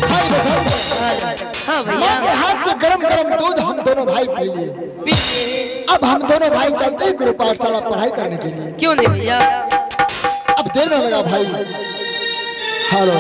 भाई बसंत, हाँ भैया, माँ के हाथ से गरम गरम दूध हम दोनों भाई पी लिए। अब हम दोनों भाई चलते हैं गुरु पाठशाला पढ़ाई करने के लिए। क्यों नहीं भैया? अब देर न लगा भाई। हेलो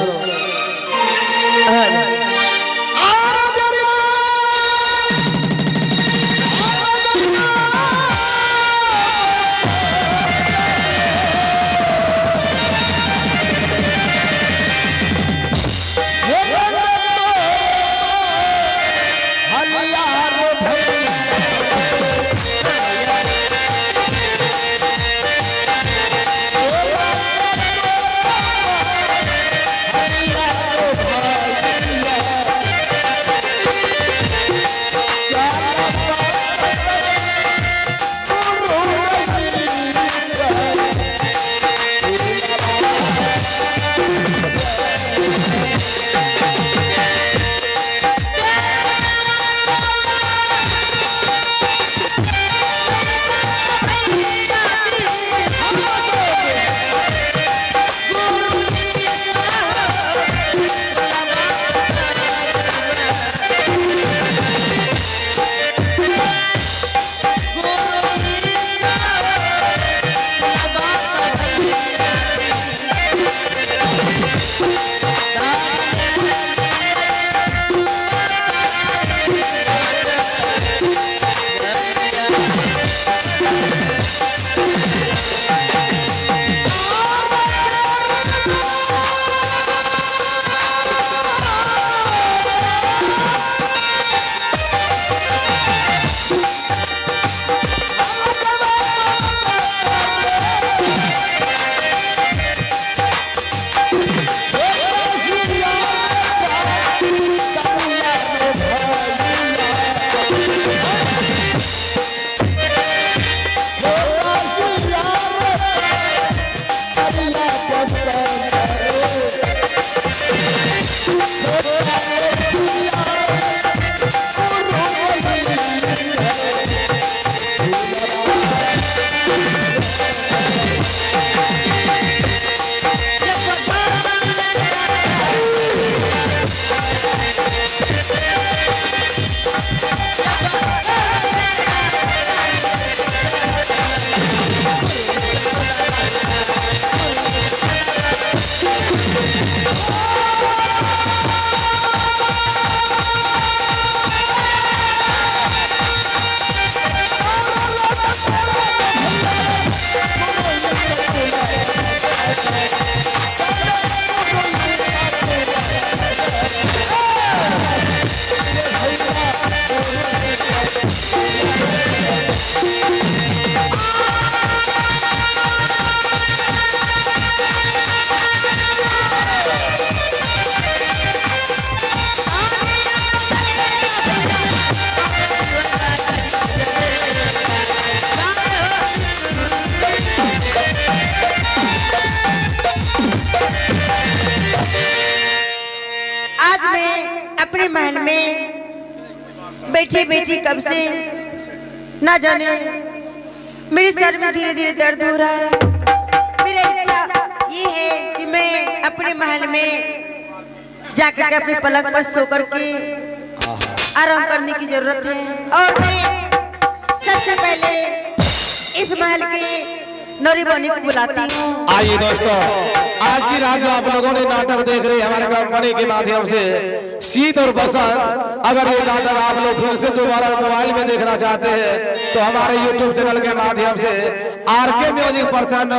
अपने महल में बैठी बैठी कब से ना जाने मेरे सर में धीरे धीरे दर्द हो रहा है। मेरी इच्छा ये है कि मैं अपने महल में जाकर के अपने पलंग पर सोकर के आराम करने की जरूरत है। और मैं सबसे पहले इस महल के नौरी बनी को बुलाती हूँ। आइए दोस्तों, आज की रात जो आप लोगों ने नाटक देख रहे हैं हमारे कंपनी के माध्यम से शीत और बसंत, अगर ये नाटक आप लोग फिर से दोबारा मोबाइल में देखना चाहते हैं तो हमारे YouTube चैनल के माध्यम से आरके म्यूजिक पर्सन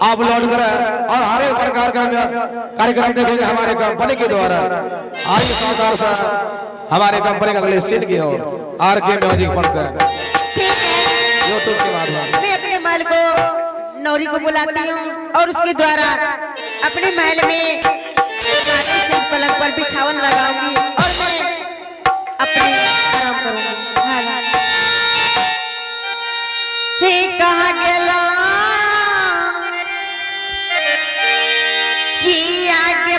आप लोड करें और हर एक प्रकार का कार्यक्रम देखेंगे हमारे कंपनी के द्वारा। आइए साधारण सा हमारे कंपनी का अगले सीट की ओर आरके म्यूजिक पर्सन YouTube के माध्यम मैं अपने महल को नौरी को बुलाती हूँ और उसके द्वारा अपने महल में पलंग पर बिछावन लगाऊंगी और मैं अपने आराम करूंगी। कहाँ गेला कि आगे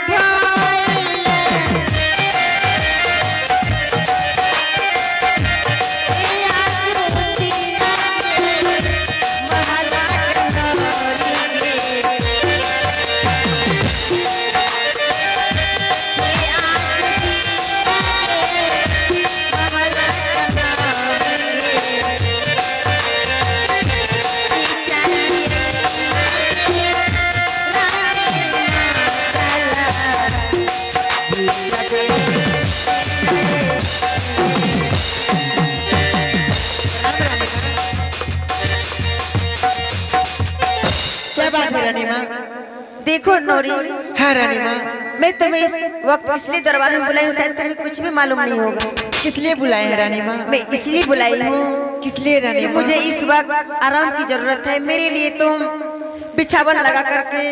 बात है रानी माँ। देखो नौरी, हाँ रानी माँ। मैं तुम्हें इस वक्त इसलिए दरबार में बुलाई हूँ, शायद तुम्हें कुछ भी मालूम नहीं होगा। किस लिए बुलाए हैं रानी माँ? मैं इसलिए बुलाई हूँ किस लिए रानी कि माँ? मुझे इस वक्त आराम की जरूरत है। मेरे लिए तुम बिछावन लगा करके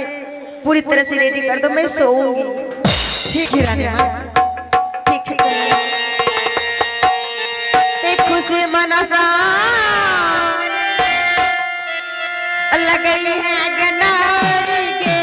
पूरी तरह से रेडी कर दो, मैं सोऊंगी। ठीक है रानी माँ। ठीक है, चलिए। एक खुशी मनसा लगई है गनारी के,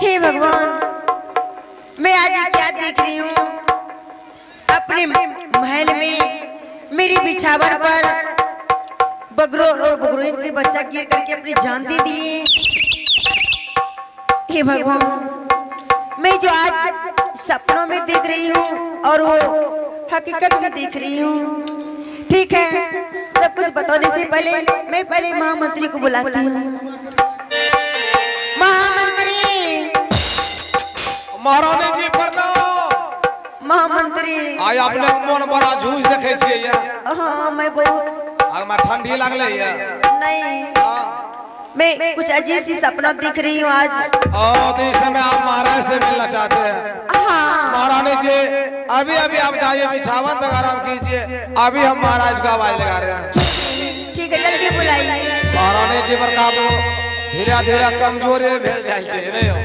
हे भगवान, मैं आज ये क्या देख रही हूँ? अपने महल में मेरी बिछावन पर बगरो और बगरोइन के बच्चा गिर करके अपनी जान दे दिए। हे भगवान, मैं जो आज सपनों में देख रही हूँ और वो हकीकत में देख रही हूँ। ठीक है, सब कुछ बताने से पहले मैं पहले महामंत्री को बुलाती हूँ। महामंत्री, महारानी जी प्रणाम। महामंत्री, आय आपने मन बड़ा झूझ देखे छियै या? हाँ मैं बहुत, आग में ठंडी लगले या? नहीं, मैं कुछ अजीब सी सपना दिख रही हूँ आज। तो इस समय आप महाराज से मिलना चाहते हैं? हाँ महारानी जी अभी अभी आप जाइए, बिछावन तक आराम कीजिए, अभी हम महाराज का आवाज लगा रहे हैं। ठीक है, जल्दी बुलाइए। महारानी जी पर काबू धीरे धीरे कमजोरी भेल जाए चाहिए नहीं हो।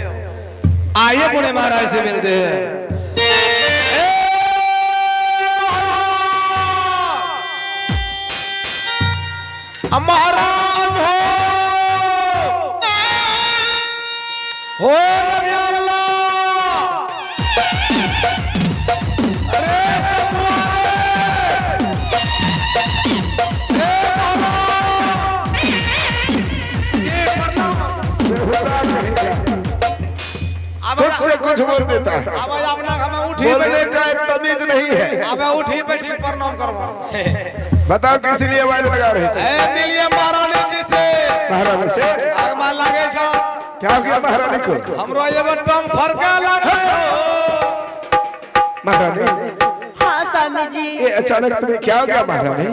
आइए पुणे महाराज से मिलते हैं। महाराज हो रबियावला। अरे कुछ से कुछ बोल देता है। अब अपना हमें उठी बोलने का एक तमीज नहीं है। अब उठी बैठी प्रणाम करवा। बताओ किस लिए आवाज लगा रहे थे? मिलिए महारानी जी से। महारानी से आगमा लागे छा। क्या हो गया महारानी को? हमरो एगो टम फरका लागे हो। महारानी, हाँ स्वामी जी। ये अचानक तुम्हें क्या हो गया महारानी?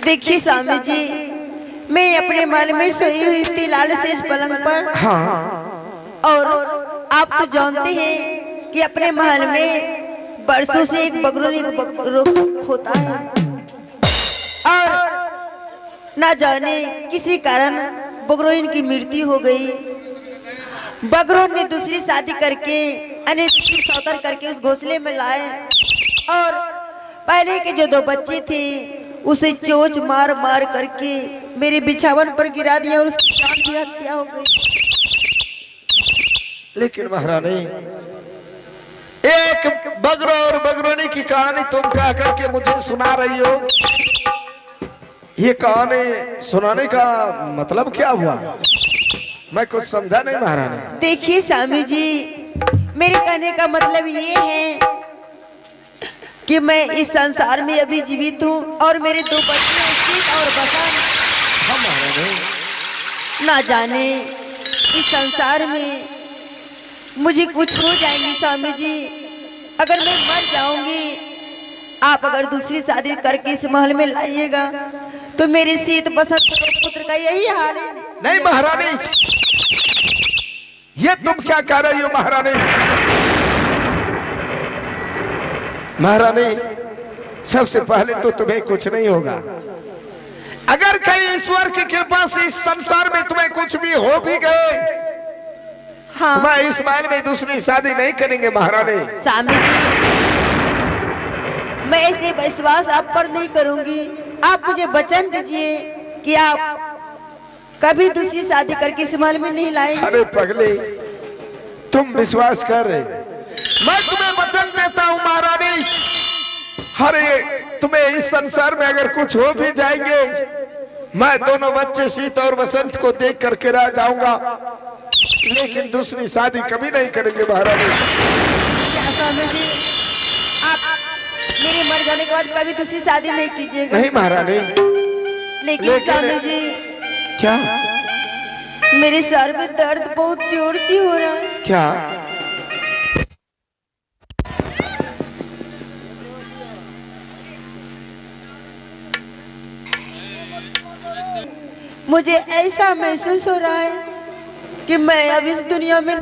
देखिए स्वामी जी, मैं अपने महल में सोई हुई थी लाल सेज पलंग पर। हाँ, और आप तो जानते हैं कि अपने महल में बरसों से एक बगरों होता है और ना जाने किसी कारण बगरोइन की मृत्यु हो गई। बगरों ने दूसरी शादी करके अनेक सौतर करके उस घोंसले में लाए और पहले के जो 2 बच्चे थे उसे चोच मार मार करके मेरे बिछावन पर गिरा दिया और उसकी जान की हत्या हो गई। लेकिन महारानी, एक बगरो और बगरोनी की कहानी तुम कह करके मुझे सुना रही हो। ये कहानी सुनाने का मतलब क्या हुआ? मैं कुछ समझा नहीं महारानी। देखिए स्वामी जी, मेरे कहने का मतलब ये है कि मैं इस संसार में अभी जीवित हूँ और मेरे 2 बच्चे सीत और बसंत। हाँ महारानी। ना जाने इस संसार में मुझे कुछ हो जाएंगी स्वामी जी। अगर मैं मर जाऊंगी, आप अगर दूसरी शादी करके इस महल में लाइएगा तो मेरे सीत बसंत पुत्र का यही हाल है। नहीं महारानी, ये तुम क्या कह रही हो महारानी? महारानी, सबसे पहले तो तुम्हें कुछ नहीं होगा। अगर कहीं ईश्वर की कृपा से इस संसार में तुम्हें कुछ भी हो भी गए, हाँ मैं इस महल में दूसरी शादी नहीं करेंगे महारानी। स्वामी जी, मैं ऐसे विश्वास आप पर नहीं करूंगी। आप मुझे वचन दीजिए कि आप कभी दूसरी शादी करके इस महल में नहीं लाएंगे। अरे पगले, तुम विश्वास कर रहे, मैं तुम्हें वचन देता हूँ महारानी। अरे तुम्हें इस संसार में अगर कुछ हो भी जाएंगे, मैं दोनों बच्चे सीता और बसंत को देख करके रह जाऊंगा, लेकिन दूसरी शादी कभी नहीं करेंगे महारानी। क्या स्वामी जी, आप मेरे मर जाने के बाद कभी दूसरी शादी नहीं कीजिएगा? नहीं महारानी। लेकिन स्वामी जी, क्या मेरे सर में दर्द बहुत जोर से हो रहा है। क्या? मुझे ऐसा महसूस हो रहा है कि मैं अब इस दुनिया में